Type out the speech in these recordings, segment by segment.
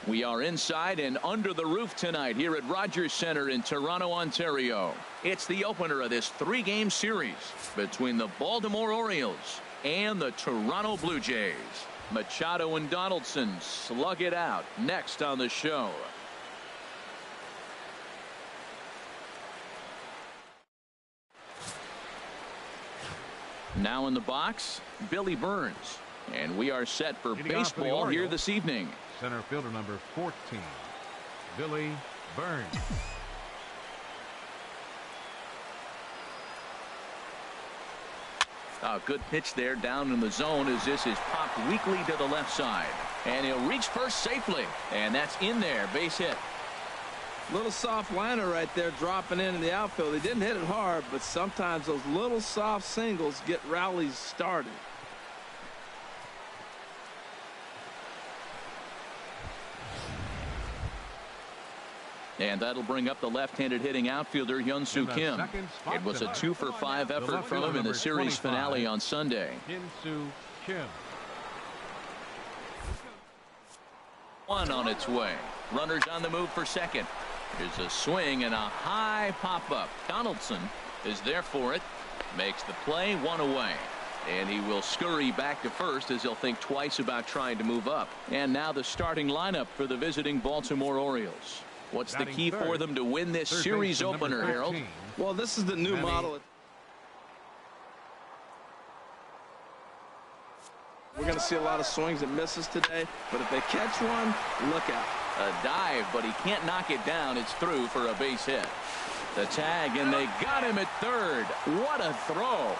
We are inside and under the roof tonight here at Rogers Centre in Toronto, Ontario. It's the opener of this 3-game series between the Baltimore Orioles and the Toronto Blue Jays. Machado and Donaldson slug it out next on the show. Now in the box, Billy Burns. And we are set for baseball here this evening. Center fielder number 14, Billy Burns. A good pitch there down in the zone as this is popped weakly to the left side. And he'll reach first safely. And that's in there. Base hit. Little soft liner right there dropping in the outfield. He didn't hit it hard, but sometimes those little soft singles get rallies started. And that'll bring up the left-handed hitting outfielder Hyun-Soo Kim. It was a 2-for-5 effort from him in the series finale on Sunday. Hyun-Soo Kim. One on its way. Runners on the move for second. Here's a swing and a high pop-up. Donaldson is there for it. Makes the play, one away. And he will scurry back to first as he'll think twice about trying to move up. And now the starting lineup for the visiting Baltimore Orioles. What's the key for them to win this series opener, Harold? Well, this is the new model. We're going to see a lot of swings and misses today, but if they catch one, look out. A dive, but he can't knock it down. It's through for a base hit. The tag, and they got him at third. What a throw.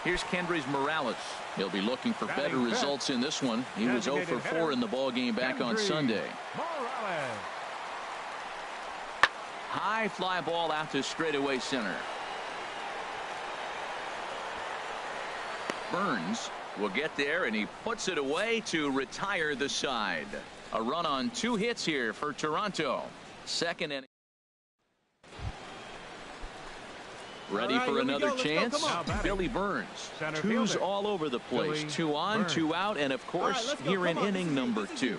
Here's Kendrys Morales. He'll be looking for better results in this one. He was 0 for 4 in the ballgame back on Sunday. High fly ball out to straightaway center. Burns will get there, and he puts it away to retire the side. A run on 2 hits here for Toronto. Second inning. Ready for another chance? Billy Burns. Twos all over the place. 2 on, 2 out, and of course here in inning number 2.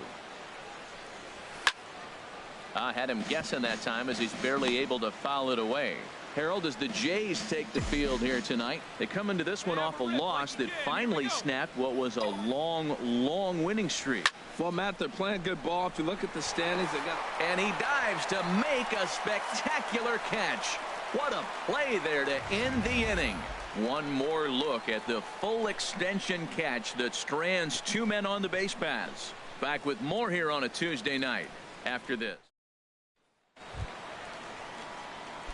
I had him guessing that time as he's barely able to foul it away. Harold, as the Jays take the field here tonight, they come into this one off a loss that finally snapped what was a long winning streak. Well, Matt, they're playing good ball. If you look at the standings, they got. And he dives to make a spectacular catch. What a play there to end the inning. One more look at the full extension catch that strands 2 men on the base paths. Back with more here on a Tuesday night after this.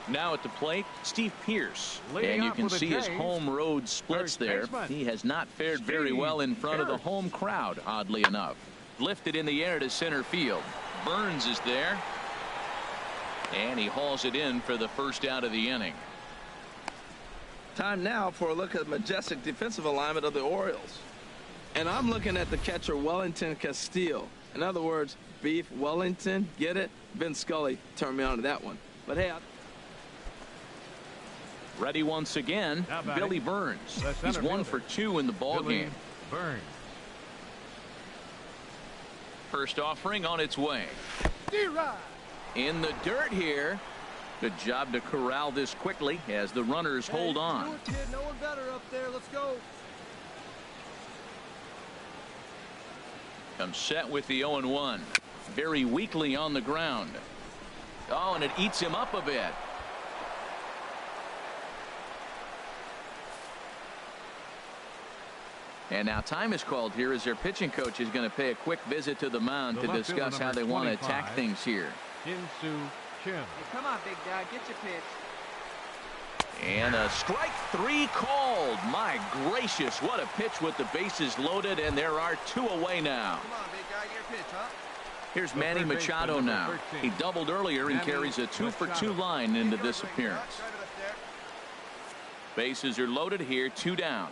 Now at the plate, Steve Pearce. And you can see his home road splits there. He has not fared very well in front of the home crowd, oddly enough. Lifted in the air to center field. Burns is there. And he hauls it in for the first out of the inning. Time now for a look at the majestic defensive alignment of the Orioles. And I'm looking at the catcher Wellington Castillo. In other words, Beef Wellington. Get it? Vin Scully turned me on to that one. But hey, ready once again, Billy Burns. He's 1 for 2 in the ballgame. Burns. First offering on its way. In the dirt here. Good job to corral this quickly as the runners hold on. No one better up there. Let's go. Comes set with the 0-1. Very weakly on the ground. Oh, and it eats him up a bit. And now time is called here as their pitching coach is going to pay a quick visit to the mound to discuss how they want to attack things here. Hyun-Soo Kim. Hey, come on, big guy. Get your pitch. And a strike 3 called. My gracious, what a pitch with the bases loaded, and there are 2 away now. Come on, big guy. Your pitch, huh? Here's Manny Machado now. He doubled earlier and carries a 2 for 2 line into this appearance. Bases are loaded here, 2 down.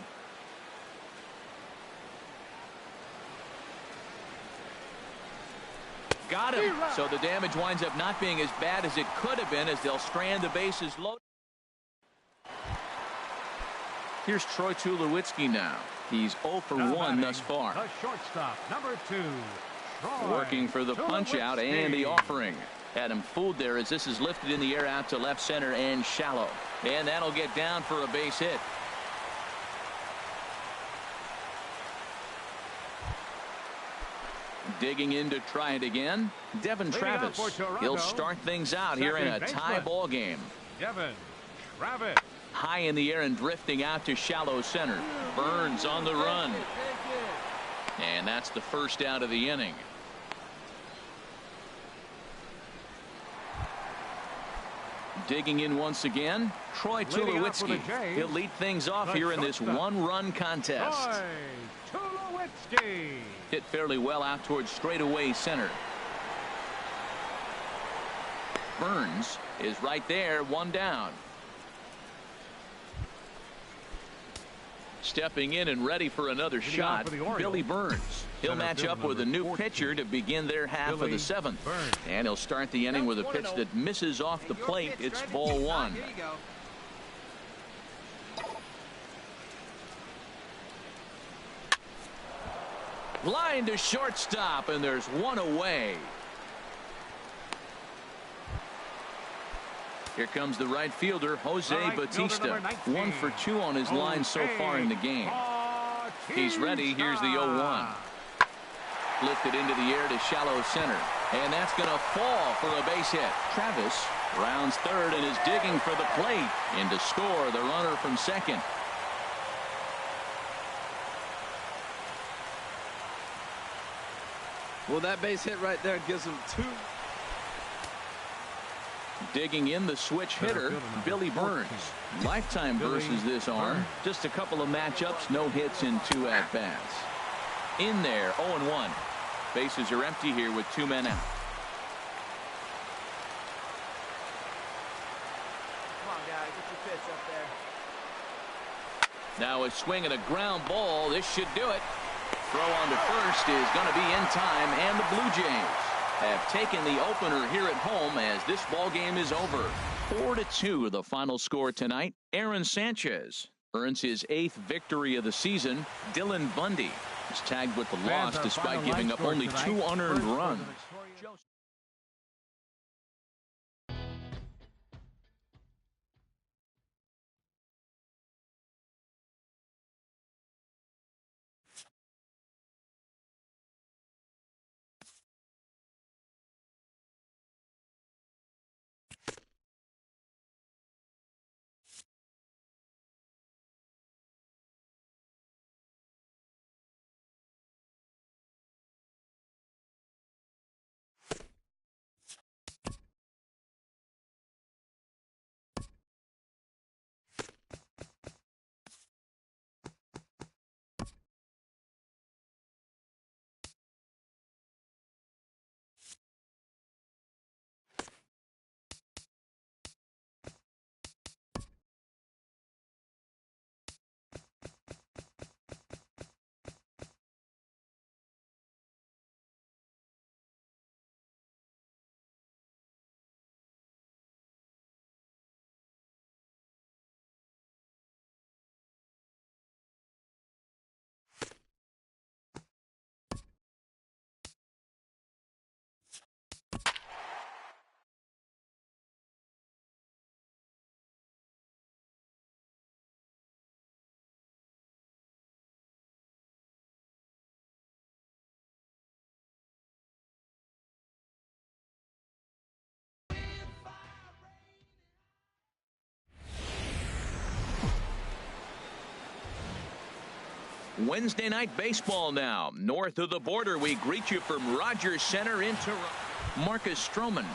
Got him. So the damage winds up not being as bad as it could have been as they'll strand the bases loaded. Here's Troy Tulowitzki now. He's 0 for 1 thus far. The shortstop, number 2, Troy Working for the punch out and the offering. Had him fooled there as this is lifted in the air out to left center and shallow. And that'll get down for a base hit. Digging in to try it again, Devin Travis. He'll start things out here in a tie ball game. Devin Travis. High in the air and drifting out to shallow center. Burns on the run. And that's the first out of the inning. Digging in once again, Troy Tulowitzki. He'll lead things off here in this one-run contest. Troy Tulowitzki. Hit fairly well out towards straightaway center. Burns is right there, one down. Stepping in and ready for another shot, Billy Burns. He'll match up with a new pitcher to begin their half of the 7th. And he'll start the inning with a pitch that misses off the plate. It's ball 1. There you go. Line to shortstop, and there's one away. Here comes the right fielder, Jose Bautista. 1 for 2 on his line so far in the game. He's ready. Here's the 0-1. Lifted into the air to shallow center. And that's going to fall for a base hit. Travis rounds third and is digging for the plate. And to score the runner from second. Well, that base hit right there gives him 2. Digging in the switch hitter, Billy Burns. Lifetime versus this arm. Just a couple of matchups, no hits in 2 at-bats. In there, 0-1. Bases are empty here with 2 men out. Come on, guys. Get your pitch up there. Now a swing and a ground ball. This should do it. Throw on to first is going to be in time, and the Blue Jays have taken the opener here at home as this ball game is over. 4-2 the final score tonight. Aaron Sanchez earns his 8th victory of the season. Dylan Bundy is tagged with the loss despite giving up only 2 unearned runs. Wednesday night baseball now. North of the border, we greet you from Rogers Center in Toronto. Marcus Stroman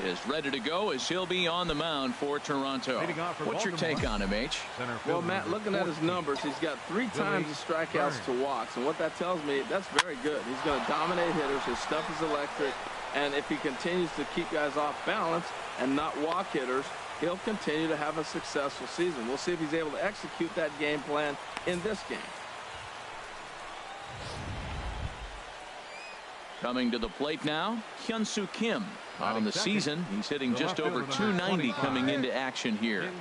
is ready to go as he'll be on the mound for Toronto. What's your take on him, H? Well, Matt, looking at his numbers, he's got 3 times the strikeouts to walks. And what that tells me, that's very good. He's going to dominate hitters. His stuff is electric. And if he continues to keep guys off balance and not walk hitters, he'll continue to have a successful season. We'll see if he's able to execute that game plan in this game. Coming to the plate now, Hyun-Soo Kim. On the season, he's hitting just over 290 coming into action here.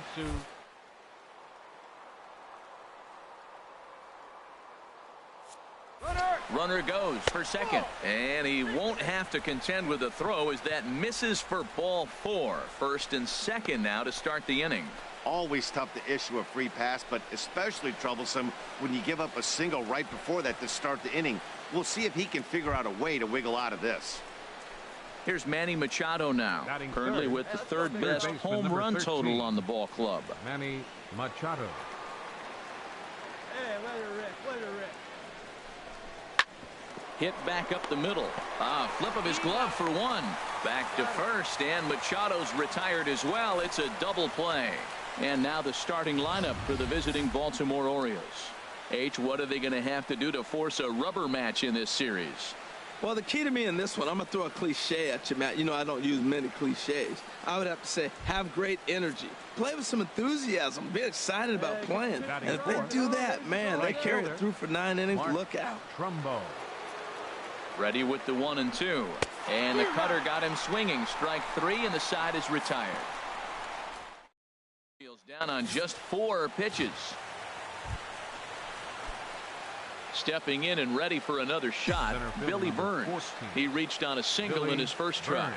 Runner goes for second. And he won't have to contend with the throw as that misses for ball 4. First and second now to start the inning. Always tough to issue a free pass, but especially troublesome when you give up a single right before that to start the inning. We'll see if he can figure out a way to wiggle out of this. Here's Manny Machado now, currently with the third best home run total on the ball club. Manny Machado. Hey, let her rip, let her rip. Hit back up the middle. Flip of his glove for one. Back to first, and Machado's retired as well. It's a double play. And now the starting lineup for the visiting Baltimore Orioles. H, what are they going to have to do to force a rubber match in this series? Well, the key to me in this one, I'm going to throw a cliche at you, Matt. You know I don't use many cliches. I would have to say, have great energy. Play with some enthusiasm. Be excited about playing. And if they do that, man, they carry it through for 9 innings. Look out. Trumbo. Ready with the 1 and 2. And the cutter got him swinging. Strike 3, and the side is retired. Down on just 4 pitches. Stepping in and ready for another shot, Billy Burns. He reached on a single in his first try.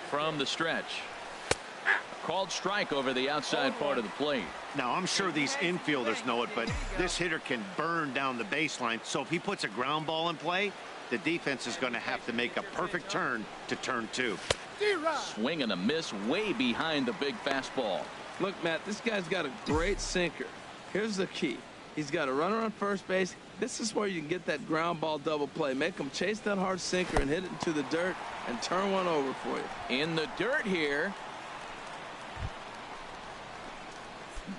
From the stretch. Called strike over the outside part of the plate. Now, I'm sure these infielders know it, but this hitter can burn down the baseline. So if he puts a ground ball in play, the defense is going to have to make a perfect turn to turn 2. Swing and a miss way behind the big fastball. Look, Matt, this guy's got a great sinker. Here's the key. He's got a runner on first base. This is where you can get that ground ball double play. Make him chase that hard sinker and hit it into the dirt and turn one over for you. In the dirt here.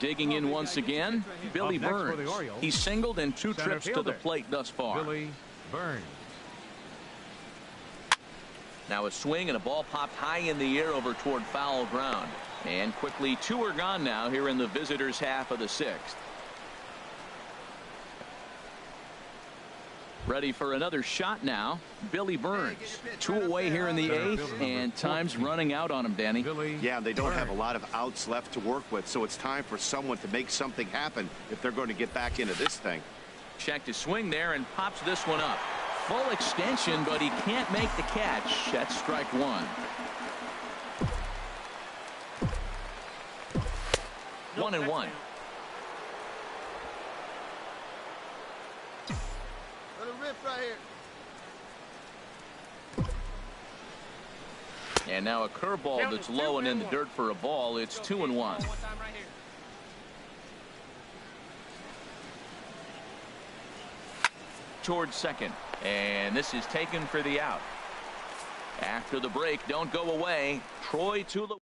Digging in once again, Billy Burns. He singled in 2 trips to the plate thus far. Billy Burns. Now a swing and a ball popped high in the air over toward foul ground. And quickly 2 are gone now here in the visitors' half of the 6th. Ready for another shot now. Billy Burns. 2 away here in the 8th, and time's running out on him, Danny. Yeah, they don't have a lot of outs left to work with, so it's time for someone to make something happen if they're going to get back into this thing. Checked his swing there and pops this one up. Full extension, but he can't make the catch. That's strike 1. 1-1. Let her rip right here. And now a curveball that's low and in the dirt for a ball. It's 2-1. Towards second. And this is taken for the out. After the break, don't go away. Troy Tulowitzki.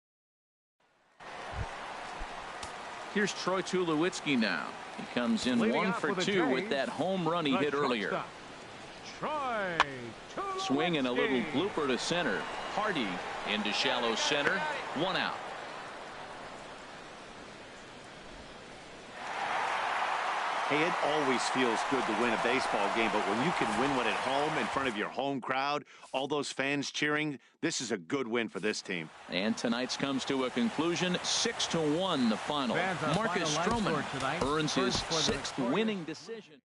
Here's Troy Tulowitzki now. He comes in 1 for 2 with that home run he hit earlier. Swing and a little blooper to center. Hardy into shallow center. 1 out. Hey, it always feels good to win a baseball game, but when you can win one at home in front of your home crowd, all those fans cheering, this is a good win for this team. And tonight's comes to a conclusion. 6-1 the final. Marcus Stroman earns his 6th winning decision.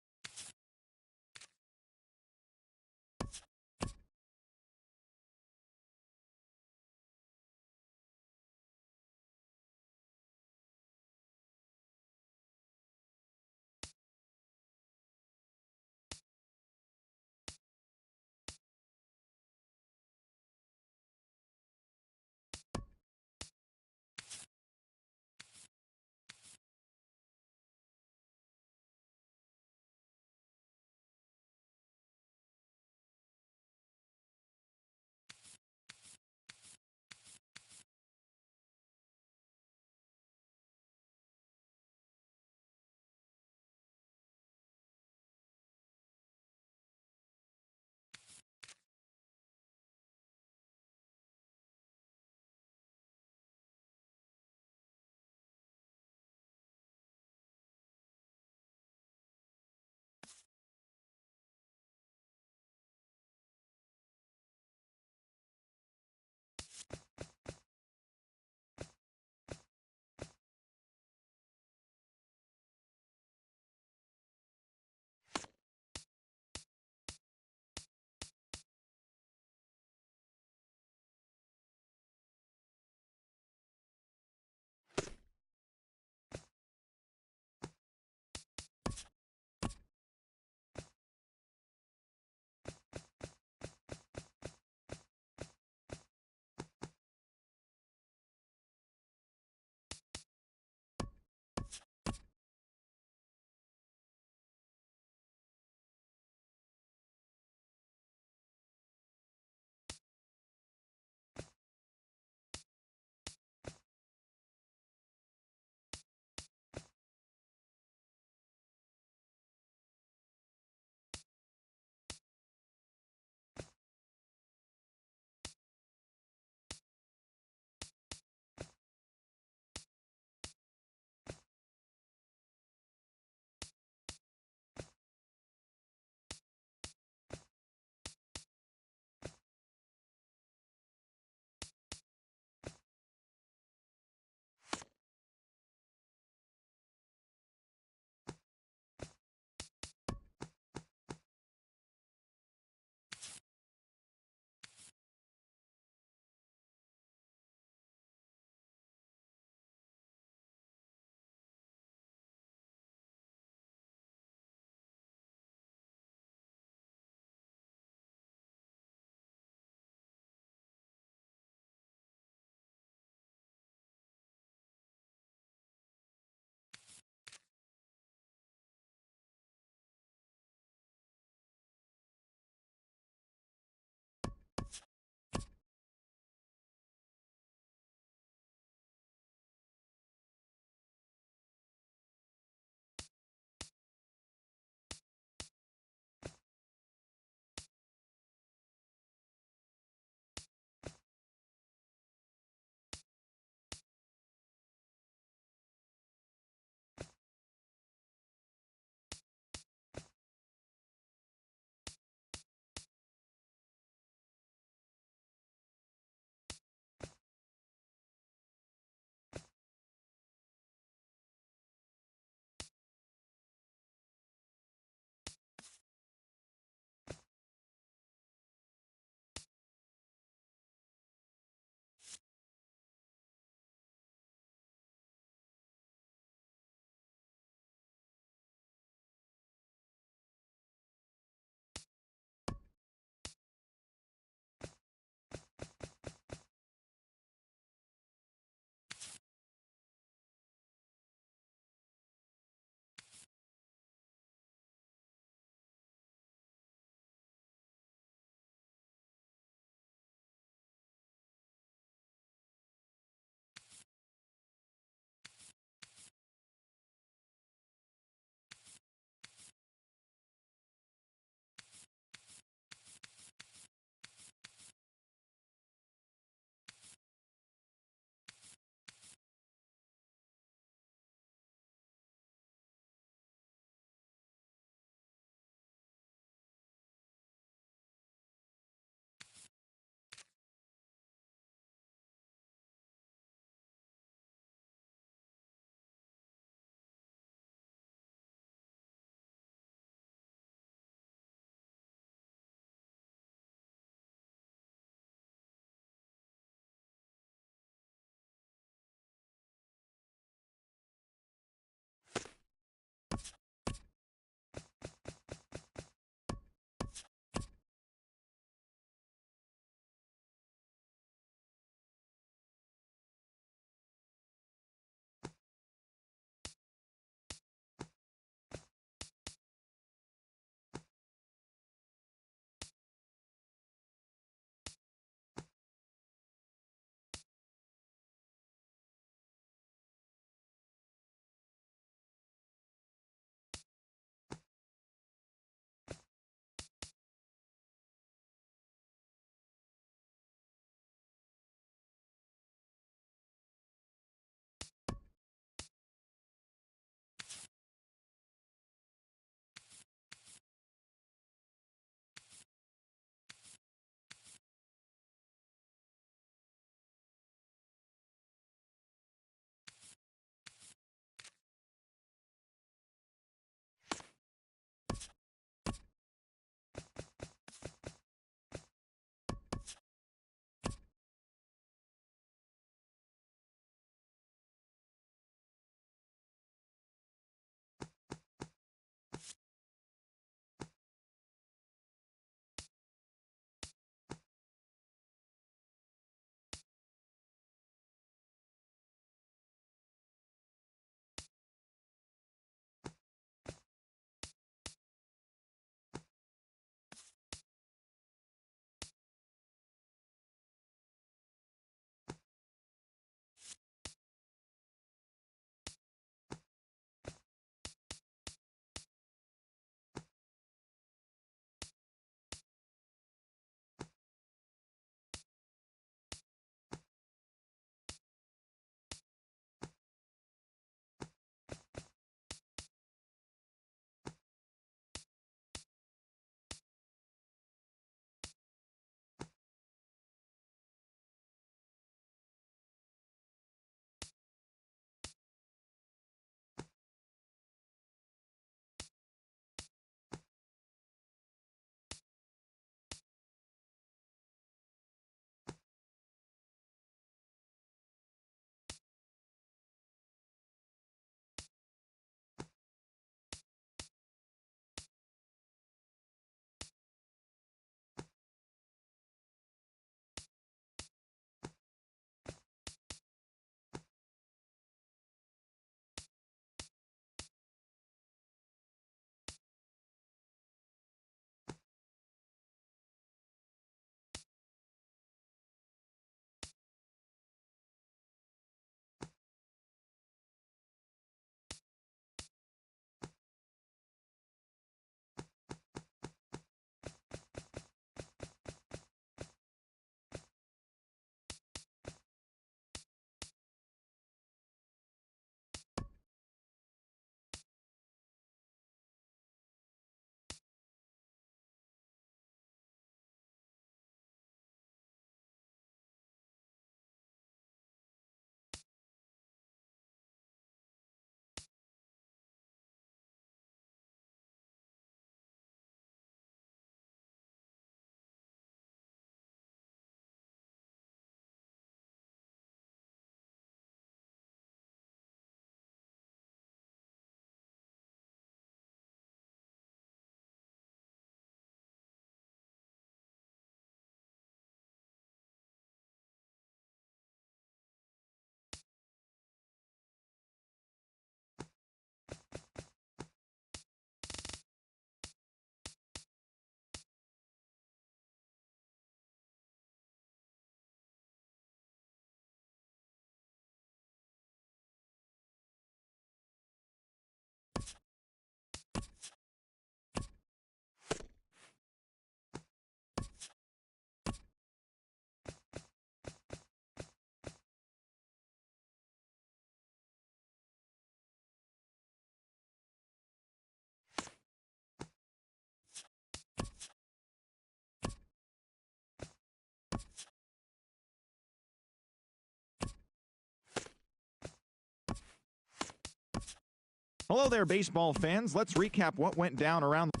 Hello there, baseball fans. Let's recap what went down around the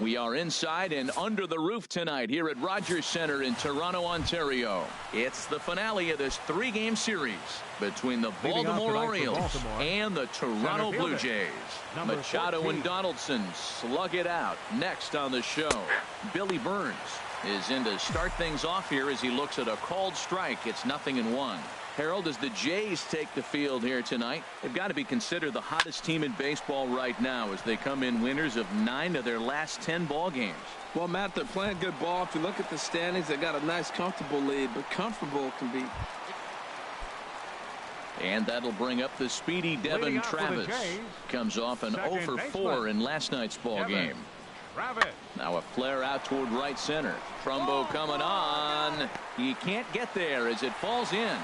We are inside and under the roof tonight here at Rogers Centre in Toronto, Ontario. It's the finale of this three-game series between the Baltimore Orioles and the Toronto Blue Jays. Machado and Donaldson slug it out. Next on the show, Billy Burns is in to start things off here as he looks at a called strike. It's 0-1. Harold, as the Jays take the field here tonight, they've got to be considered the hottest team in baseball right now as they come in winners of 9 of their last 10 ball games. Well, Matt, they're playing good ball. If you look at the standings, they got a nice, comfortable lead, but comfortable can be. And that'll bring up the speedy Devin Travis. Comes off an 0 for 4 in last night's ball game. Now a flare out toward right center. Trumbo coming on. He can't get there as it falls in.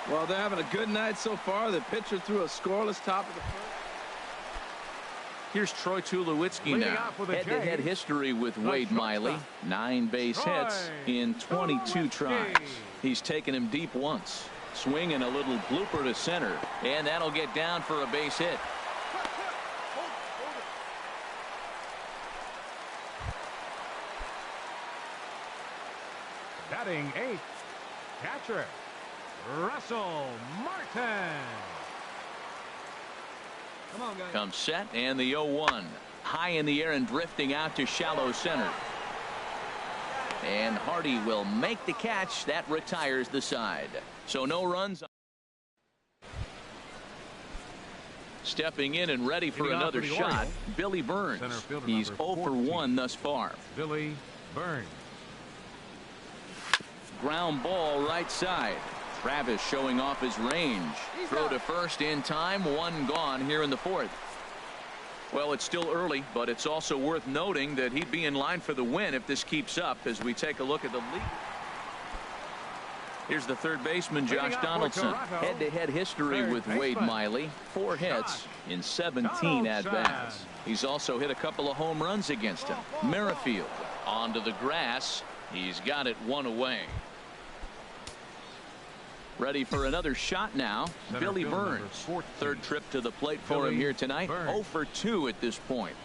Well, they're having a good night so far. The pitcher threw a scoreless top of the first. Here's Troy Tulowitzki now. Head-to-head history with Wade Miley. 9 base hits in 22 tries. He's taken him deep once. Swinging a little blooper to center. And that'll get down for a base hit. Batting 8th, catcher Russell Martin. Come on, guys. Comes set and the 0-1. High in the air and drifting out to shallow center. And Hardy will make the catch. That retires the side. So no runs. Stepping in and ready for another shot, Billy Burns. He's 0 for 1 thus far. Billy Burns. Ground ball right side. Travis showing off his range. Throw to first in time. 1 gone here in the 4th. Well, it's still early, but it's also worth noting that he'd be in line for the win if this keeps up as we take a look at the lead. Here's the third baseman, Josh Donaldson. Head-to-head history with Wade Miley. 4 hits in 17 at-bats. He's also hit a couple of home runs against him. Merrifield onto the grass. He's got it 1 away. Ready for another shot now. Billy Burns. 3rd trip to the plate for him here tonight. 0 for 2 at this point.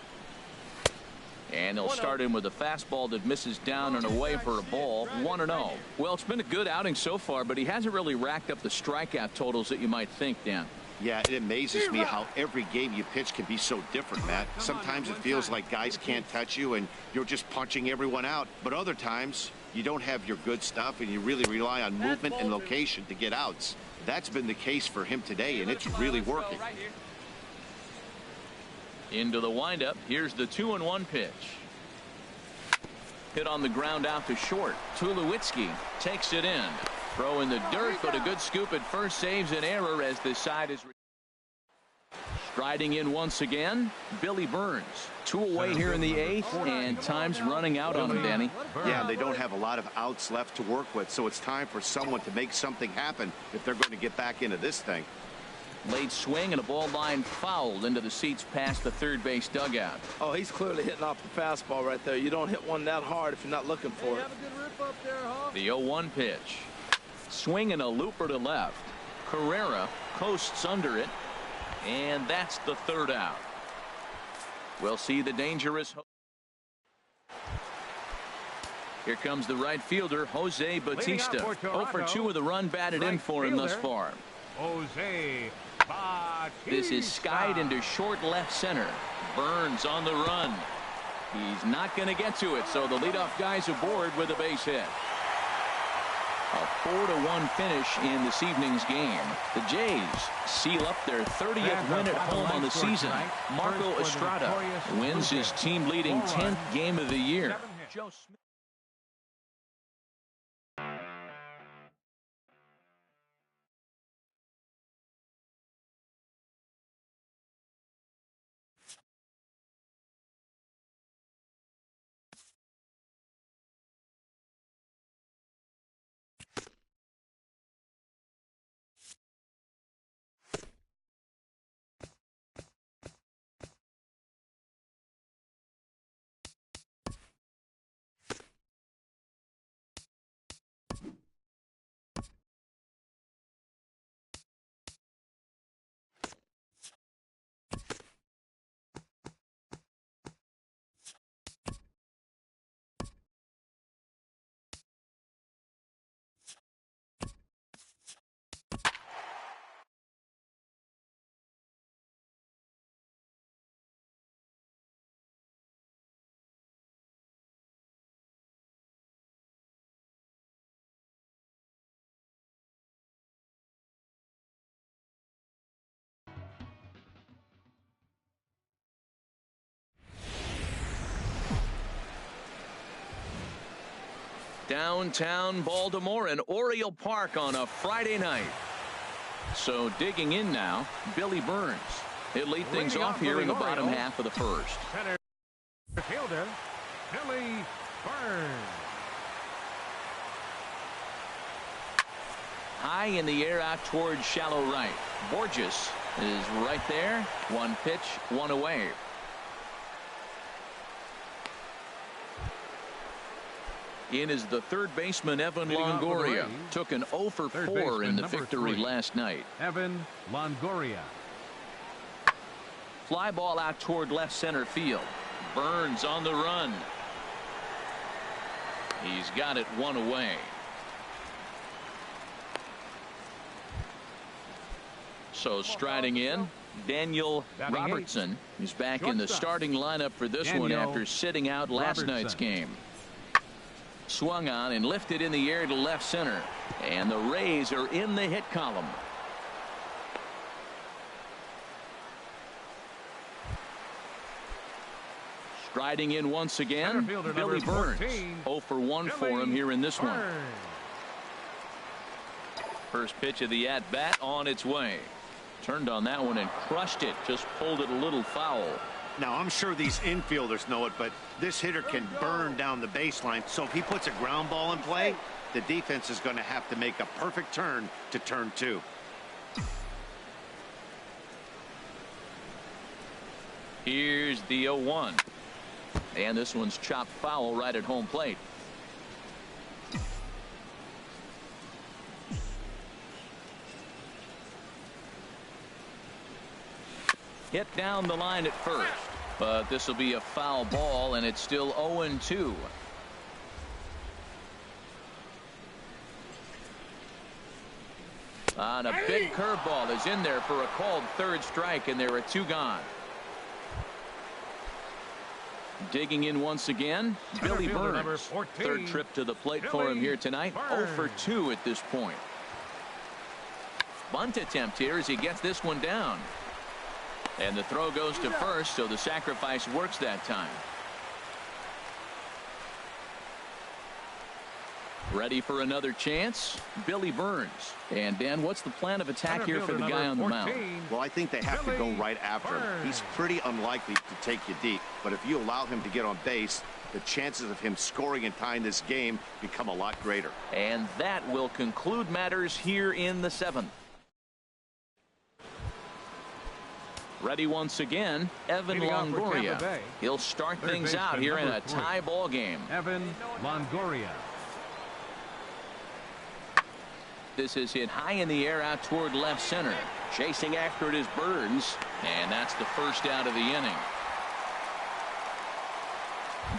And they'll start him with a fastball that misses down and away for a ball. 1-0. Well, it's been a good outing so far, but he hasn't really racked up the strikeout totals that you might think, Dan. Yeah, it amazes me how every game you pitch can be so different, Matt. Sometimes it feels like guys can't touch you and you're just punching everyone out. But other times you don't have your good stuff and you really rely on movement and location to get outs. That's been the case for him today, and it's really working. Into the windup. Here's the 2-1 pitch. Hit on the ground out to short. Tulowitzki takes it in. Throw in the dirt, but a good scoop at first saves an error as this side is striding in once again. Billy Burns. 2 away here in the 8th, and time's running out on him, Danny. Yeah, they don't have a lot of outs left to work with, so it's time for someone to make something happen if they're going to get back into this thing. Late swing and a ball line fouled into the seats past the third base dugout. Oh, he's clearly hitting off the fastball right there. You don't hit one that hard if you're not looking for it. The 0-1 pitch. Swing and a looper to left. Carrera coasts under it, and that's the 3rd out. We'll see the dangerous. Here comes the right fielder, Jose Bautista. 0 for 2 with a run batted in for him thus far. Jose Bautista. This is skied into short left center. Burns on the run. He's not going to get to it, so the leadoff guy's aboard with a base hit. A 4-1 finish in this evening's game. The Jays seal up their 30th win at home on the season. Marco Estrada wins his team-leading 10th game of the year. Downtown Baltimore and Oriole Park on a Friday night. So digging in now, Billy Burns. He'll lead things off here in the bottom half of the first. Center fielder, Billy Burns. High in the air out towards shallow right. Borges is right there. One pitch, one away. In is the third baseman, Evan Longoria. Took an 0 for 4 in the victory last night. Evan Longoria. Fly ball out toward left center field. Burns on the run. He's got it one away. So striding in, Daniel Robertson. He's back in the starting lineup for this one after sitting out last night's game. Swung on and lifted in the air to left center. And the Rays are in the hit column. Striding in once again, Billy Burns. 0 for 1 for him here in this one. First pitch of the at-bat on its way. Turned on that one and crushed it. Just pulled it a little foul. Now, I'm sure these infielders know it, but this hitter can burn down the baseline. So if he puts a ground ball in play, the defense is going to have to make a perfect turn to turn two. Here's the 0-1. And this one's chopped foul right at home plate. Hit down the line at first, but this will be a foul ball, and it's still 0-2. On a big curveball is in there for a called third strike, and there are 2 gone. Digging in once again, Billy Burns. Third trip to the plate for him here tonight. 0 for 2 at this point. Bunt attempt here as he gets this one down. And the throw goes to first, so the sacrifice works that time. Ready for another chance, Billy Burns. And Dan, what's the plan of attack here for the guy on the mound? Well, I think they have to go right after him. He's pretty unlikely to take you deep, but if you allow him to get on base, the chances of him scoring and tying this game become a lot greater. And that will conclude matters here in the 7th. Ready once again, Evan Longoria. He'll start things out here in a tie ball game. Evan Longoria. This is hit high in the air out toward left center. Chasing after it is Burns, and that's the first out of the inning.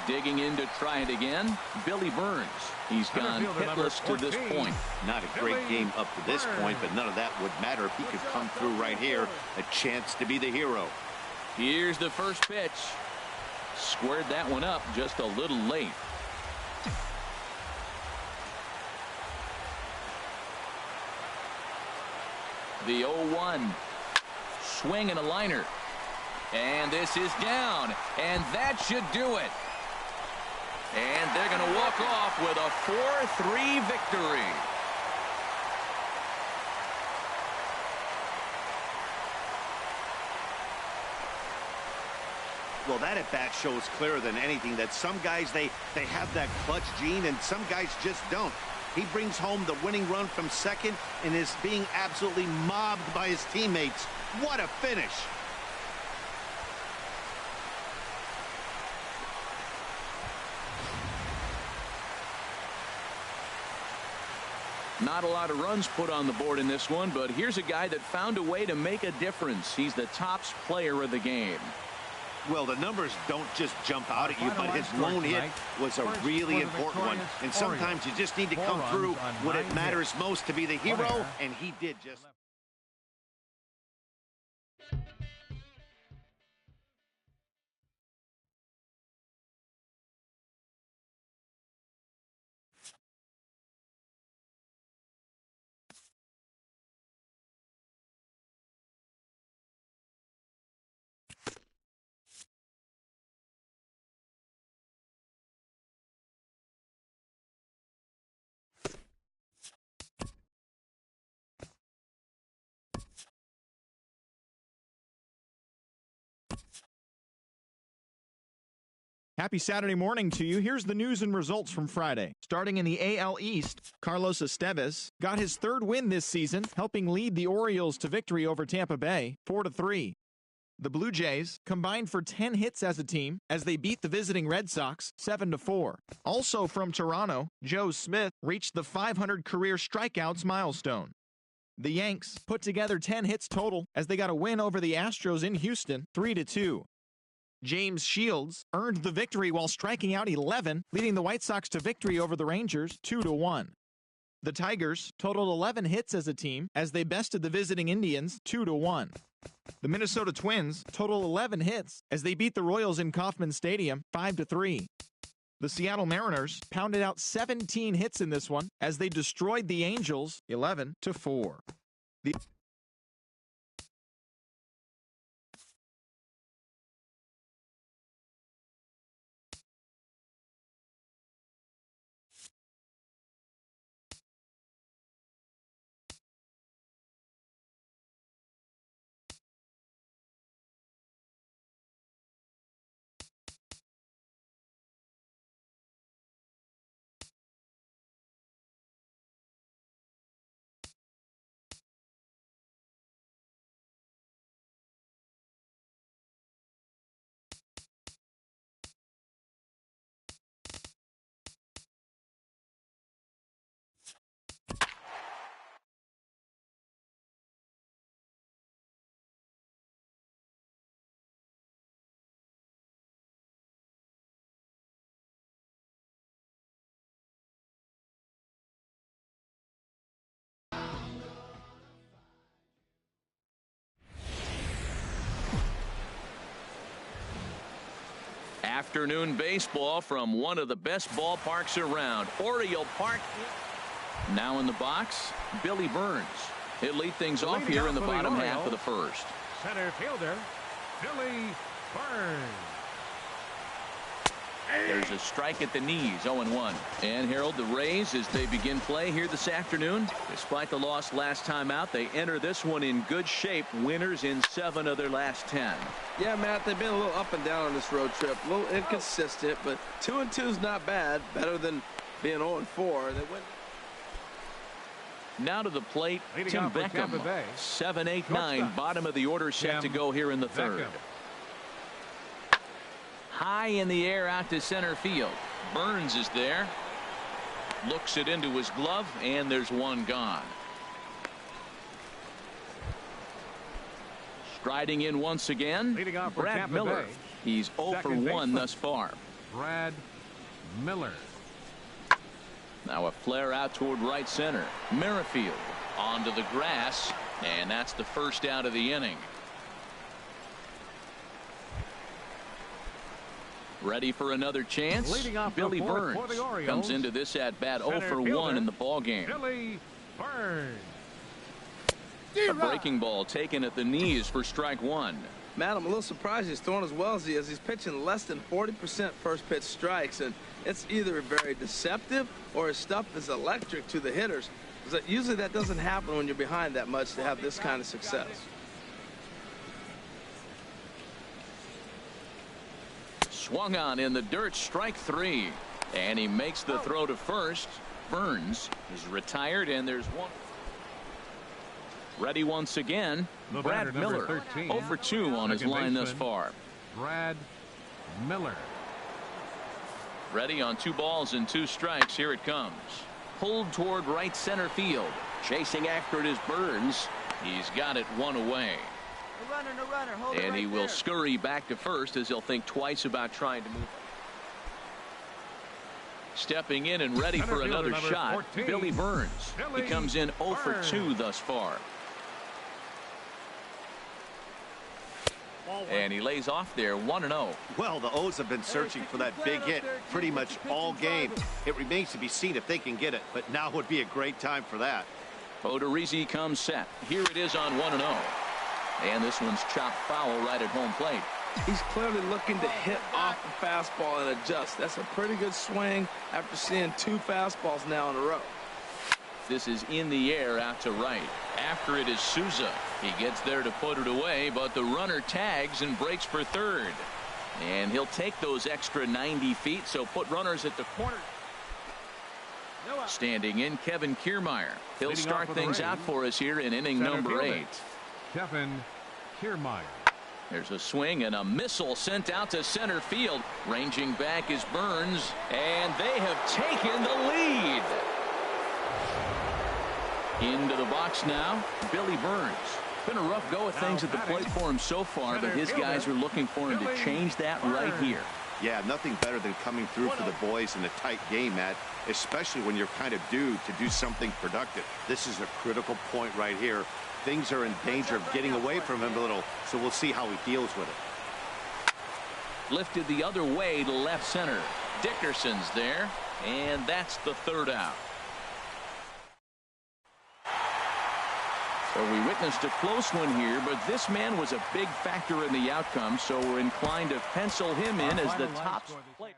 Digging in to try it again, Billy Burns. He's gone hitless to this point. Not a great game up to this point, but none of that would matter if he could come through right here. A chance to be the hero. Here's the first pitch. Squared that one up just a little late. The 0-1. Swing and a liner. And this is down. And that should do it. And they're going to walk off with a 4-3 victory. Well, that at bat shows clearer than anything that some guys, they have that clutch gene and some guys just don't. He brings home the winning run from second and is being absolutely mobbed by his teammates. What a finish. Not a lot of runs put on the board in this one, but here's a guy that found a way to make a difference. He's the top player of the game. Well, the numbers don't just jump out at you, but his lone hit was a really important one. And sometimes you just need to come through when it matters most to be the hero, and he did just. Happy Saturday morning to you. Here's the news and results from Friday. Starting in the AL East, Carlos Estevez got his third win this season, helping lead the Orioles to victory over Tampa Bay, 4-3. The Blue Jays combined for 10 hits as a team as they beat the visiting Red Sox 7-4. Also from Toronto, Joe Smith reached the 500 career strikeouts milestone. The Yanks put together 10 hits total as they got a win over the Astros in Houston, 3-2. James Shields earned the victory while striking out 11, leading the White Sox to victory over the Rangers 2-1. The Tigers totaled 11 hits as a team as they bested the visiting Indians 2-1. The Minnesota Twins totaled 11 hits as they beat the Royals in Kauffman Stadium 5-3. The Seattle Mariners pounded out 17 hits in this one as they destroyed the Angels 11-4. Afternoon baseball from one of the best ballparks around, Oriole Park. Now in the box, Billy Burns. He'll lead things off here in the bottom half of the first. Center fielder, Billy Burns. There's a strike at the knees, 0-1. And Harold, the Rays, as they begin play here this afternoon, despite the loss last time out, they enter this one in good shape, winners in 7 of their last 10. Yeah, Matt, they've been a little up and down on this road trip, a little inconsistent, but 2-2 is not bad, better than being 0-4. They win. Now to the plate, Leading Tim off for Beckham. Tampa Bay. 7, 8, 9, Shortstop. bottom of the order set to go here in the third. Beckham. High in the air out to center field. Burns is there. Looks it into his glove, and there's one gone. Striding in once again, Leading off for Brad Tampa Miller. Bay. He's 0 for Second 1 baseman. thus far. Brad Miller. Now a flare out toward right center. Merrifield onto the grass, and that's the first out of the inning. Ready for another chance. Leading off Billy the fourth Burns for the Orioles. comes into this at bat 0 Center for 1 fielder, in the ball game. Billy Burns. A breaking ball taken at the knees for strike 1. Matt, I'm a little surprised he's throwing as well as he is. He's pitching less than 40% first pitch strikes, and it's either very deceptive or his stuff is electric to the hitters. Usually that doesn't happen when you're behind that much to have this kind of success. Swung on in the dirt, strike 3. And he makes the throw to first. Burns is retired, and there's one. Ready once again. The Brad batter, number Miller, 13. 0 for 2 on his Second line thus baseman. far. Brad Miller. Ready on 2 balls and 2 strikes. Here it comes. Pulled toward right center field. Chasing after it is Burns. He's got it 1 away. No runner, no runner. Hold it And right he will there. scurry back to first as he'll think twice about trying to move. Stepping in and ready Center for fielder, another number shot, 14, Billy Burns. Billy He comes in 0 for Burns. 2 thus far. And he lays off there 1-0. Well, the O's have been searching for that big hit pretty much all game. It remains to be seen if they can get it, but now would be a great time for that. Odorizzi comes set. Here it is on 1-0. And this one's chopped foul right at home plate. He's clearly looking to hit off the fastball and adjust. That's a pretty good swing after seeing 2 fastballs now in a row. This is in the air out to right. After it is Souza. He gets there to put it away, but the runner tags and breaks for third. And he'll take those extra 90 feet, so put runners at the corner. Standing in, Kevin Kiermaier. He'll start things out for us here in inning number 8. Kevin Kiermaier. There's a swing and a missile sent out to center field. Ranging back is Burns, and they have taken the lead. Into the box now, Billy Burns. Been a rough go of things at the plate for him so far, but his guys are looking for him to change that right here. Yeah, nothing better than coming through for the boys in a tight game, Matt, especially when you're kind of due to do something productive. This is a critical point right here. Things are in danger of getting away from him a little, so we'll see how he deals with it. Lifted the other way to left center. Dickerson's there, and that's the third out. So we witnessed a close one here, but this man was a big factor in the outcome, so we're inclined to pencil him in as the top player.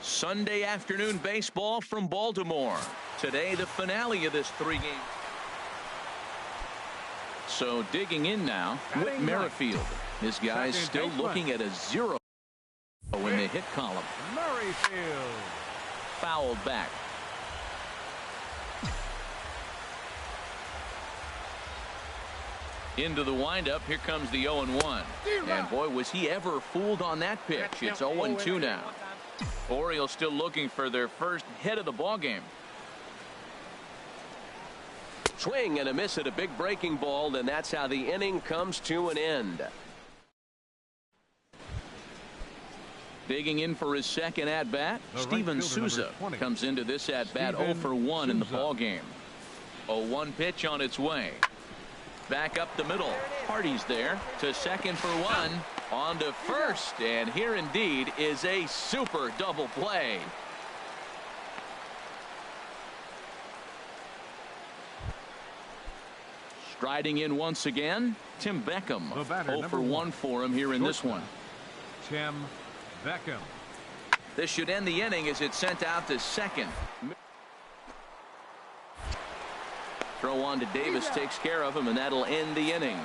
Sunday afternoon baseball from Baltimore. Today, the finale of this 3-game. So digging in now, Whit Merrifield. His guys still looking at a 0 in the hit column. Merrifield. Fouled back. Into the windup. Here comes the 0-1. And boy, was he ever fooled on that pitch. It's 0-2 now. Orioles still looking for their first hit of the ball game. Swing and a miss at a big breaking ball, and that's how the inning comes to an end. Digging in for his second at bat, Steven Souza comes into this at bat 0 for 1 in the ball game. 0-1 pitch on its way. Back up the middle. Hardy's there to second for 1. On to first, and here indeed is a super double play. Striding in once again, Tim Beckham. 0 for 1 for him here in this one. Tim Beckham. This should end the inning as it's sent out to second. Throw on to Davis takes care of him, and that'll end the inning.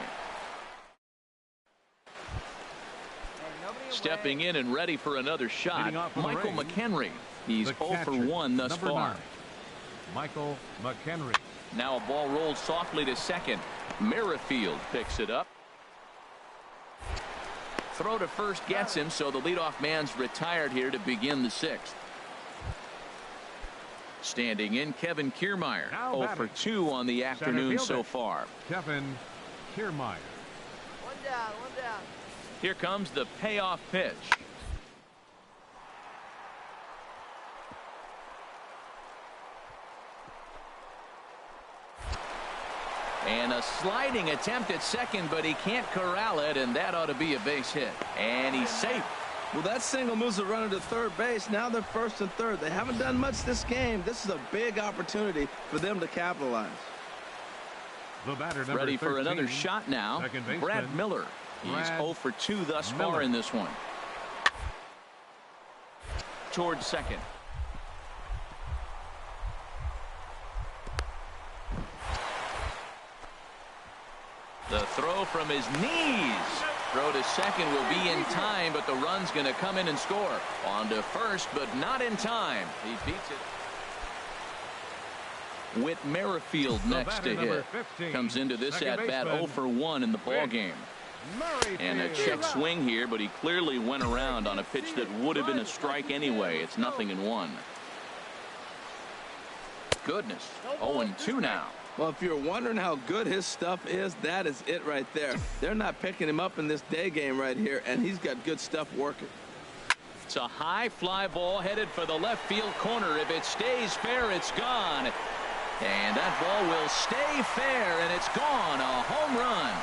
Stepping in and ready for another shot, Michael McHenry. He's 0 for 1 thus far. Michael McHenry. Now a ball rolled softly to second. Merrifield picks it up. Throw to first gets him, so the leadoff man's retired here to begin the 6th. Standing in, Kevin Kiermaier. 0 for 2 on the afternoon so far. Kevin Kiermaier. One down, one down. Here comes the payoff pitch. And a sliding attempt at second, but he can't corral it, and that ought to be a base hit. And he's safe. Well, that single moves the runner to third base. Now they're first and third. They haven't done much this game. This is a big opportunity for them to capitalize. The batter, number ready for 13, another shot now. Brad Miller. He's 0 for 2 thus far in this one. towards second. The throw from his knees. Throw to second will be in time, but the run's going to come in and score. On to first, but not in time. He beats it. Whit Merrifield next to hit. Comes into this at-bat 0 for 1 in the ball game. And a check swing here, but he clearly went around on a pitch that would have been a strike anyway. It's 0-1. Goodness. 0-2 now. Well, if you're wondering how good his stuff is, that is it right there. They're not picking him up in this day game right here, and he's got good stuff working. It's a high fly ball headed for the left field corner. If it stays fair, it's gone. And that ball will stay fair, and it's gone. A home run.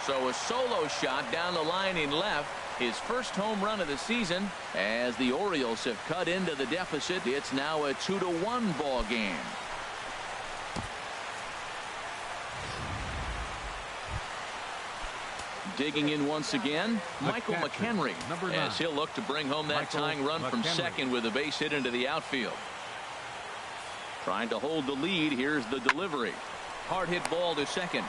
So a solo shot down the line in left. His first home run of the season. As the Orioles have cut into the deficit, it's now a 2-1 ball game. Digging in once again, Michael McHenry, as he'll look to bring home that tying run from second with a base hit into the outfield. Trying to hold the lead. Here's the delivery. Hard hit ball to second.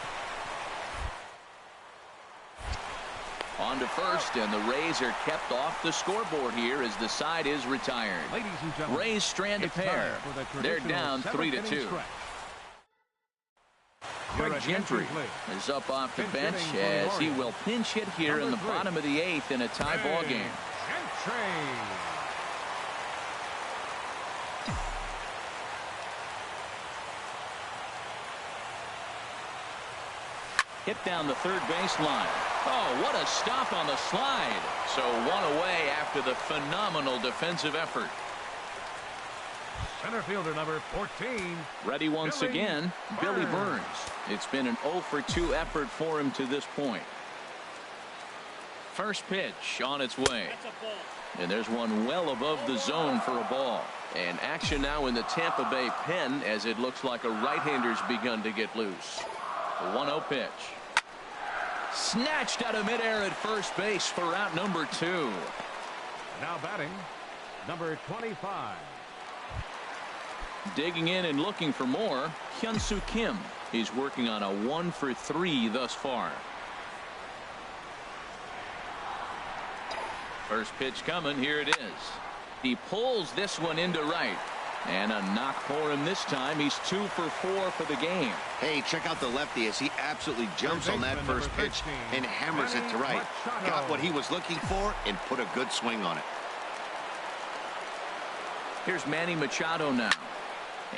On to first, and the Rays are kept off the scoreboard here as the side is retired. Rays strand a pair. They're down 3-2. Craig Gentry is up off the bench as he will pinch hit here in the bottom of the 8th in a tie ball game. Hit down the third baseline. Oh, what a stop on the slide. So one away after the phenomenal defensive effort. Center fielder number 14. Ready once again, Billy Burns. It's been an 0 for 2 effort for him to this point. First pitch on its way. And there's one well above the zone for a ball. And action now in the Tampa Bay pen as it looks like a right-hander's begun to get loose. The 1-0 pitch. Snatched out of midair at first base for out number 2. Now batting, number 25. Digging in and looking for more, Hyun-Soo Kim. He's working on a 1 for 3 thus far. First pitch coming. Here it is. He pulls this one into right. And a knock for him this time. He's 2 for 4 for the game. Hey, check out the lefty as he absolutely jumps on that first pitch and hammers it to right. Got what he was looking for and put a good swing on it. Here's Manny Machado now.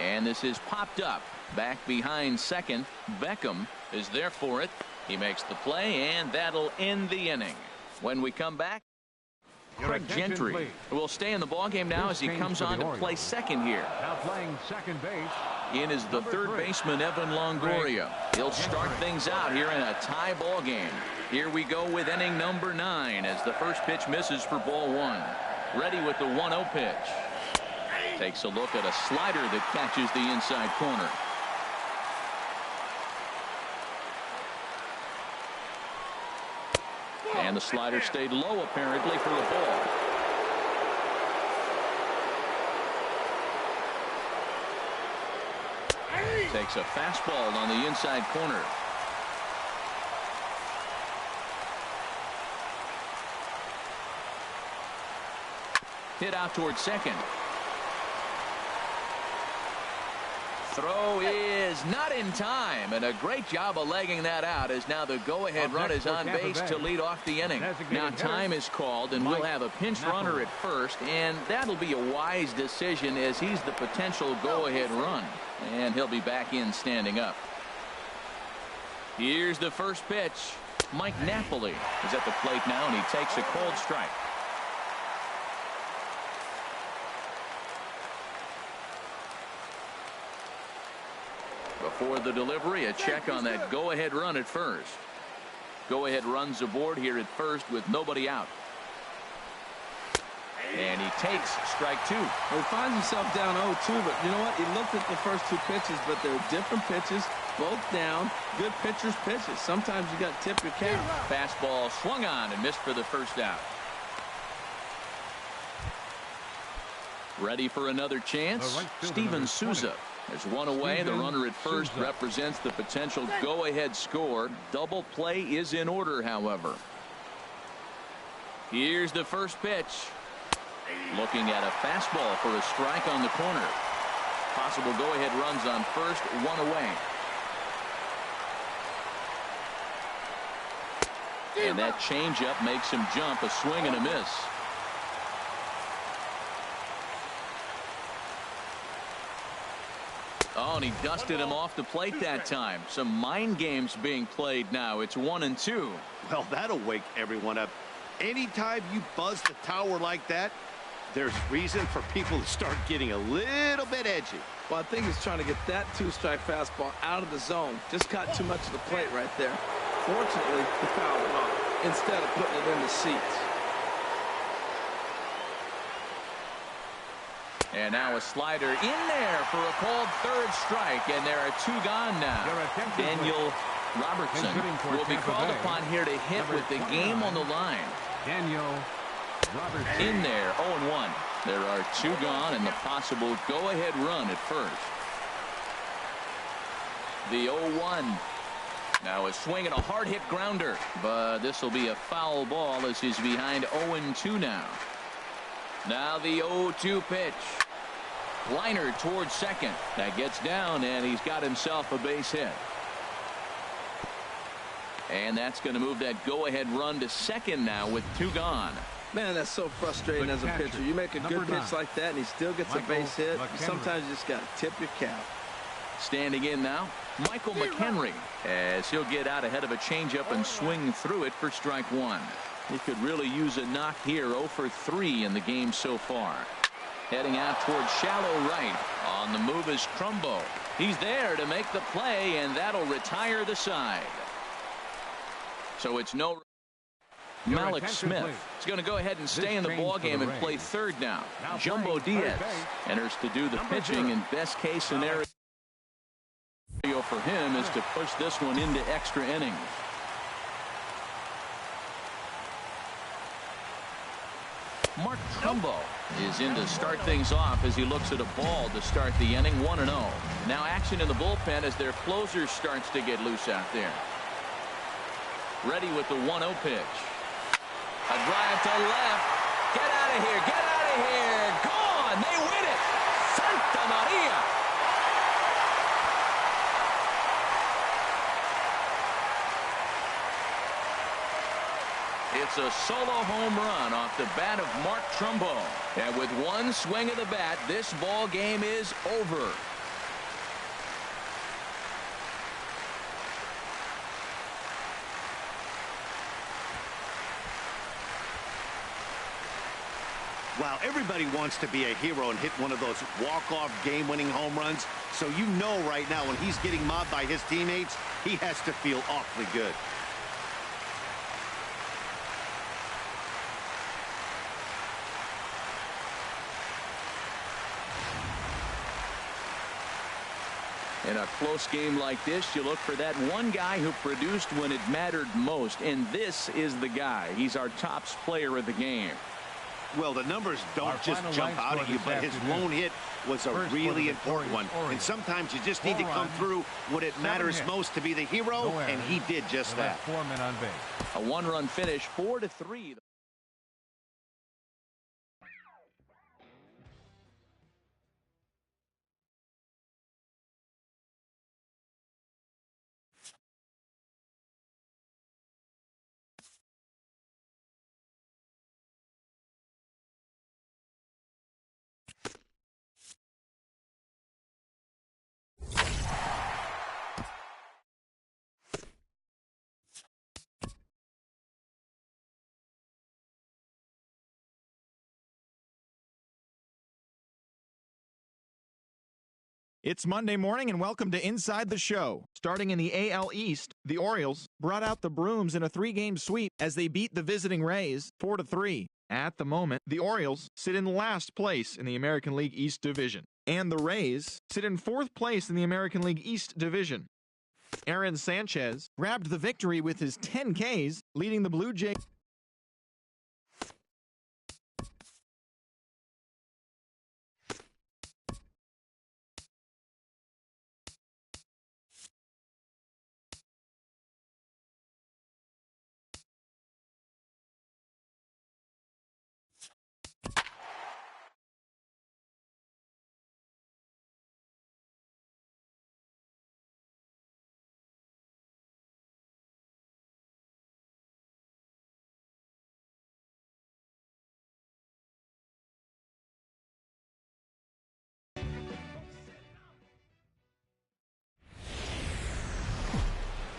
And this is popped up. Back behind second. Beckham is there for it. He makes the play, and that'll end the inning. When we come back, Craig Gentry will stay in the ballgame now as he comes on to play second here. Now playing second base. In is the third baseman, Evan Longoria. He'll start things out here in a tie ball game. Here we go with inning number 9 as the first pitch misses for ball 1. Ready with the 1-0 pitch. Takes a look at a slider that catches the inside corner. And the slider stayed low apparently for a ball. Takes a fastball on the inside corner. Hit out towards second. Throw is not in time, and a great job of legging that out as now the go-ahead run is on base to lead off the inning. Now time is called, and we'll have a pinch runner at first, and that'll be a wise decision as he's the potential go-ahead run, and he'll be back in standing up. Here's the first pitch. Mike Napoli is at the plate now, and he takes a cold strike. Before the delivery, a check on that go-ahead run at first. Go-ahead runs aboard here at first with nobody out. And he takes strike 2. Well, he finds himself down 0-2, but you know what? He looked at the first 2 pitches, but they're different pitches. Both down. Good pitcher's pitches. Sometimes you got to tip your cap. Fastball swung on and missed for the first out. Ready for another chance. Steven Souza. There's one away. The runner at first represents the potential go-ahead score. Double play is in order, however. Here's the first pitch. Looking at a fastball for a strike on the corner. Possible go-ahead runs on first, one away. And that changeup makes him jump. A swing and a miss. Oh, and he dusted him off the plate that time. Some mind games being played now. It's 1-2. Well, that'll wake everyone up. Anytime you buzz the tower like that, there's reason for people to start getting a little bit edgy. Well, I think he's trying to get that two-strike fastball out of the zone. Just got too much of the plate right there. Fortunately, he fouled it off instead of putting it in the seats. And now a slider in there for a called third strike, and there are two gone now. Daniel Robertson will be called upon here to hit with the game on the line. Daniel Robertson. In there, 0-1. There are two gone and the possible go-ahead run at first. The 0-1. Now a swing and a hard hit grounder, but this will be a foul ball as he's behind 0-2 now. Now the 0-2 pitch. Liner towards second. That gets down, and he's got himself a base hit. And that's going to move that go-ahead run to second now with two gone. Man, that's so frustrating as a pitcher. You make a good pitch like that, and he still gets a base hit. Sometimes you just got to tip your cap. Standing in now, Michael McHenry, as he'll get out ahead of a changeup and swing through it for strike one. He could really use a knock here. 0 for 3 in the game so far. Heading out towards shallow right. On the move is Trumbo. He's there to make the play, and that'll retire the side. So it's no. Malik Smith is going to go ahead and stay in the ballgame and play third now. Jumbo Diaz enters to do the pitching, and best case scenario for him is to push this one into extra innings. Mark Trumbo is in to start things off as he looks at a ball to start the inning. 1-0. Now action in the bullpen as their closer starts to get loose out there. Ready with the 1-0 pitch. A drive to left. Get out of here. Get out of here. Gone. They win it. Santa Maria. It's a solo home run off the bat of Mark Trumbo. And with one swing of the bat, this ball game is over. Wow, everybody wants to be a hero and hit one of those walk-off game-winning home runs. So you know right now when he's getting mobbed by his teammates, he has to feel awfully good. In a close game like this, you look for that one guy who produced when it mattered most, and this is the guy. He's our top player of the game. Well, the numbers don't just jump out at you, but his lone hit was a really important one. And sometimes you just need to come through when it matters most to be the hero, and he did just that. 4 men on base. A one-run finish, 4-3. It's Monday morning and welcome to Inside the Show. Starting in the AL East, the Orioles brought out the brooms in a 3-game sweep as they beat the visiting Rays 4-3. At the moment, the Orioles sit in last place in the American League East Division, and the Rays sit in 4th place in the American League East Division. Aaron Sanchez grabbed the victory with his 10 Ks, leading the Blue Jays.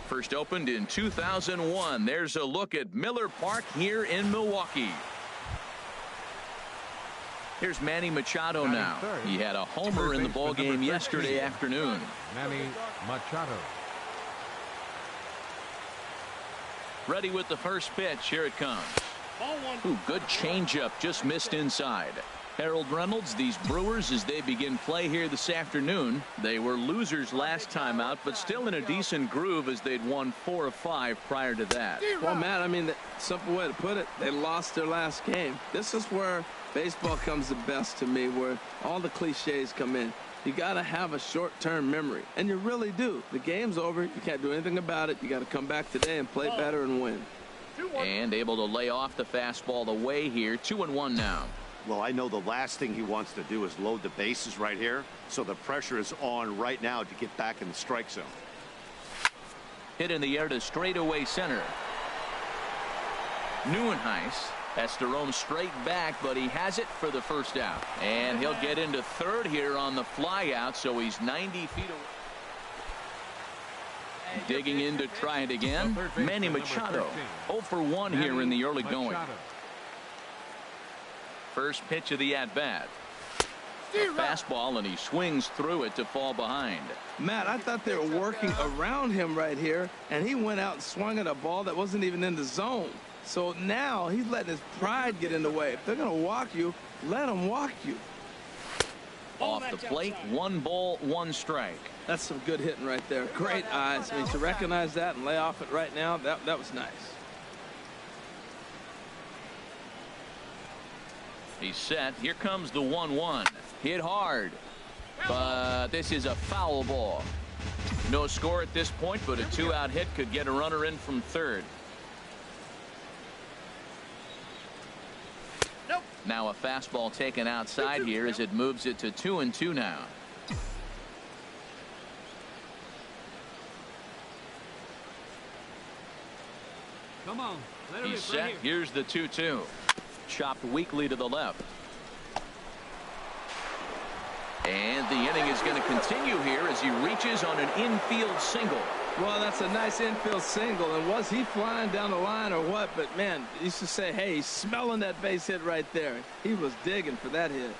First opened in 2001. There's a look at Miller Park here in Milwaukee. Here's Manny Machado now. He had a homer in the ballgame yesterday afternoon. Manny Machado. Ready with the first pitch. Here it comes. Ooh, good changeup, just missed inside. Harold Reynolds, these Brewers, as they begin play here this afternoon, they were losers last time out, but still in a decent groove as they'd won 4 of 5 prior to that. Well, Matt, I mean, the simple way to put it, they lost their last game. This is where baseball comes the best to me, where all the cliches come in. You got to have a short-term memory, and you really do. The game's over. You can't do anything about it. You got to come back today and play better and win. And able to lay off the fastball away here. 2-1 now. Well, I know the last thing he wants to do is load the bases right here, so the pressure is on right now to get back in the strike zone. Hit in the air to straightaway center. Neuenhuis has to roam straight back, but he has it for the first out. And he'll get into third here on the fly out, so he's 90 feet away. Digging in to try it again. Manny Machado 0 for 1 here in the early going. First pitch of the at-bat. Fastball, and he swings through it to fall behind. Matt, I thought they were working around him right here, and he went out and swung at a ball that wasn't even in the zone. So now he's letting his pride get in the way. If they're going to walk you, let them walk you. Off the plate, 1 ball, 1 strike. That's some good hitting right there. Great eyes. I mean, to recognize that and lay off it right now, that was nice. He's set. Here comes the 1-1. Hit hard, but this is a foul ball. No score at this point, but a 2-out hit could get a runner in from third. Nope. Now a fastball taken outside here as it moves it to 2-2 now. Come on. He's set. Here's the 2-2. Chopped weakly to the left. And the inning is going to continue here as he reaches on an infield single. Well, that's a nice infield single. And was he flying down the line or what? But, man, you used to say, hey, he's smelling that base hit right there. He was digging for that hit.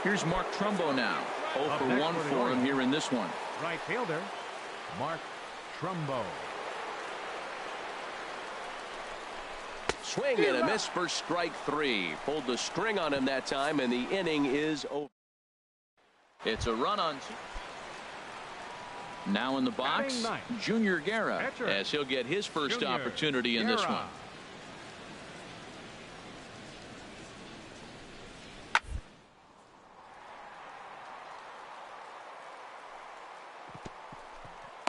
Here's Mark Trumbo now. 0 for 1 for him here in this one. Right fielder, Mark Trumbo. Swing and a miss for strike 3. Pulled the string on him that time, and the inning is over. It's a run on. Now in the box, Junior Guerra, as he'll get his first opportunity in this one.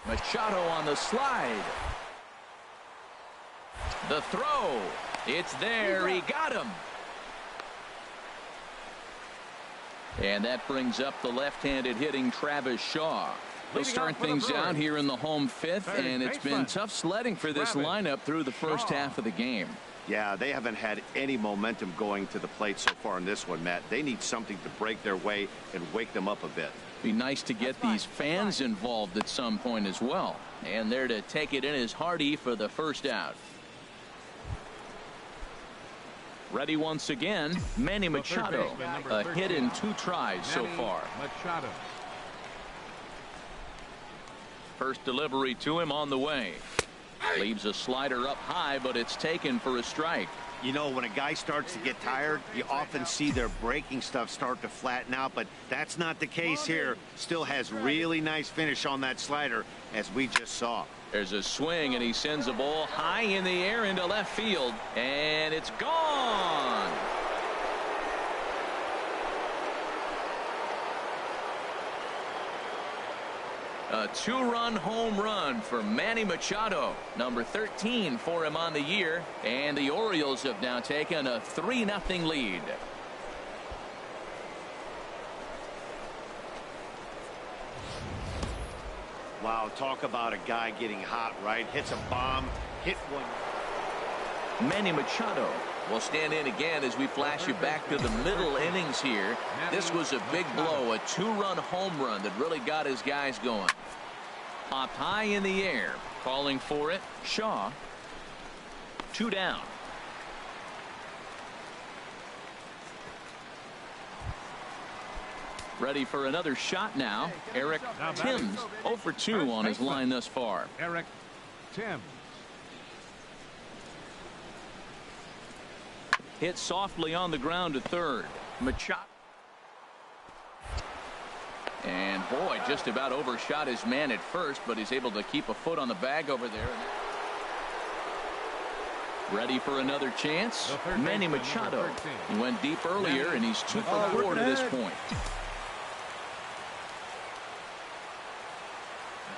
Machado on the slide. The throw. It's there. He got him. And that brings up the left-handed hitting Travis Shaw. They'll start things out here in the home 5th, and it's been tough sledding for this lineup through the first half of the game. Yeah, they haven't had any momentum going to the plate so far in this one, Matt. They need something to break their way and wake them up a bit. Be nice to get these fans involved at some point as well. And there to take it in is Hardy for the first out. Ready once again, Manny Machado. A hit in 2 tries so far. Machado. First delivery to him on the way. Leaves a slider up high, but it's taken for a strike. You know, when a guy starts to get tired, you often see their breaking stuff start to flatten out, but that's not the case here. Still has really nice finish on that slider, as we just saw. There's a swing, and he sends a ball high in the air into left field, and it's gone. A two-run home run for Manny Machado, number 13 for him on the year, and the Orioles have now taken a 3-0 lead. Wow, talk about a guy getting hot, right? Hits a bomb, hit one. Manny Machado will stand in again as we flash you back to the middle innings here. This was a big blow, a two-run home run that really got his guys going. Popped high in the air, calling for it, Shaw. 2 down. Ready for another shot now. Eric Timms 0 for 2 on his line thus far. Eric Timms. Hit softly on the ground to third. Machado. And boy, just about overshot his man at first, but he's able to keep a foot on the bag over there. Ready for another chance. Manny Machado. He went deep earlier, and he's 2 for 4 to this point.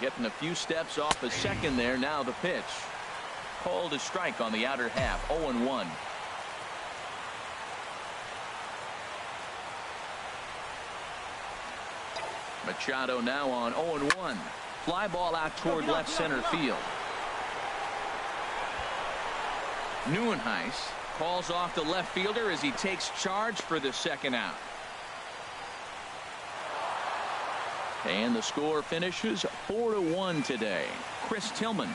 Getting a few steps off a second there. Now the pitch. Called a strike on the outer half. 0-1. Machado now on 0-1. Fly ball out toward left center field. Neuenhuis calls off the left fielder as he takes charge for the second out. And the score finishes 4-1 today. Chris Tillman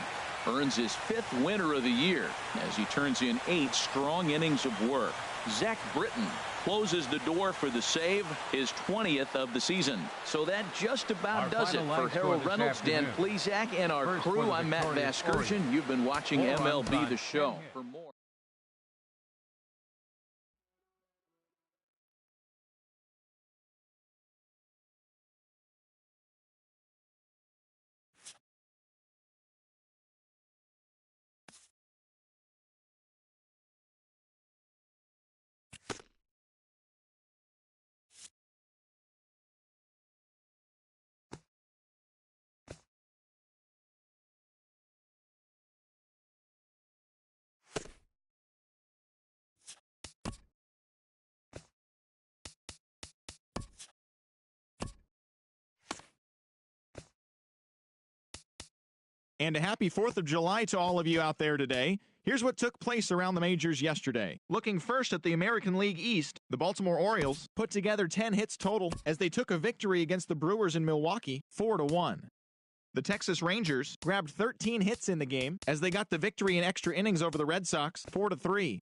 earns his 5th winner of the year as he turns in 8 strong innings of work. Zach Britton closes the door for the save, his 20th of the season. So that just about does it for Harold Reynolds, Dan Plesac, and our crew. I'm Matt Vasgersian. You've been watching MLB The Show. For more And a happy 4th of July to all of you out there today. Here's what took place around the majors yesterday. Looking first at the American League East, the Baltimore Orioles put together 10 hits total as they took a victory against the Brewers in Milwaukee, 4-1. The Texas Rangers grabbed 13 hits in the game as they got the victory in extra innings over the Red Sox, 4-3.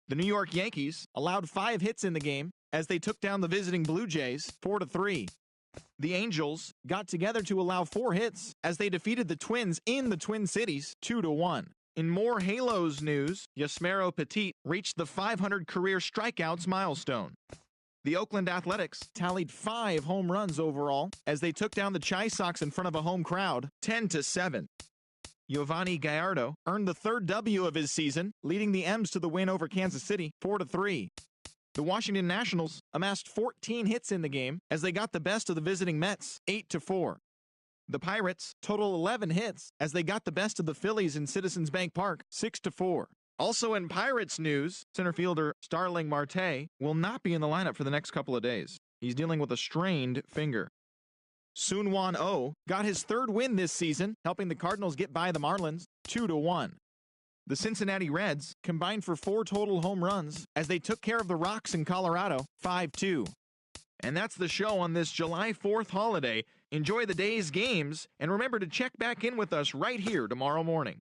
The New York Yankees allowed 5 hits in the game as they took down the visiting Blue Jays, 4-3. The Angels got together to allow 4 hits as they defeated the Twins in the Twin Cities, 2-1. In more Halos news, Yasmero Petit reached the 500 career strikeouts milestone. The Oakland Athletics tallied 5 home runs overall as they took down the Chi Sox in front of a home crowd, 10-7. Giovanni Gallardo earned the 3rd W of his season, leading the M's to the win over Kansas City, 4-3. The Washington Nationals amassed 14 hits in the game as they got the best of the visiting Mets, 8-4. The Pirates total 11 hits as they got the best of the Phillies in Citizens Bank Park, 6-4. Also in Pirates news, center fielder Starling Marte will not be in the lineup for the next couple of days. He's dealing with a strained finger. Soon-Won Oh got his 3rd win this season, helping the Cardinals get by the Marlins, 2-1. The Cincinnati Reds combined for 4 total home runs as they took care of the Rocks in Colorado, 5-2. And that's the show on this July 4th holiday. Enjoy the day's games, and remember to check back in with us right here tomorrow morning.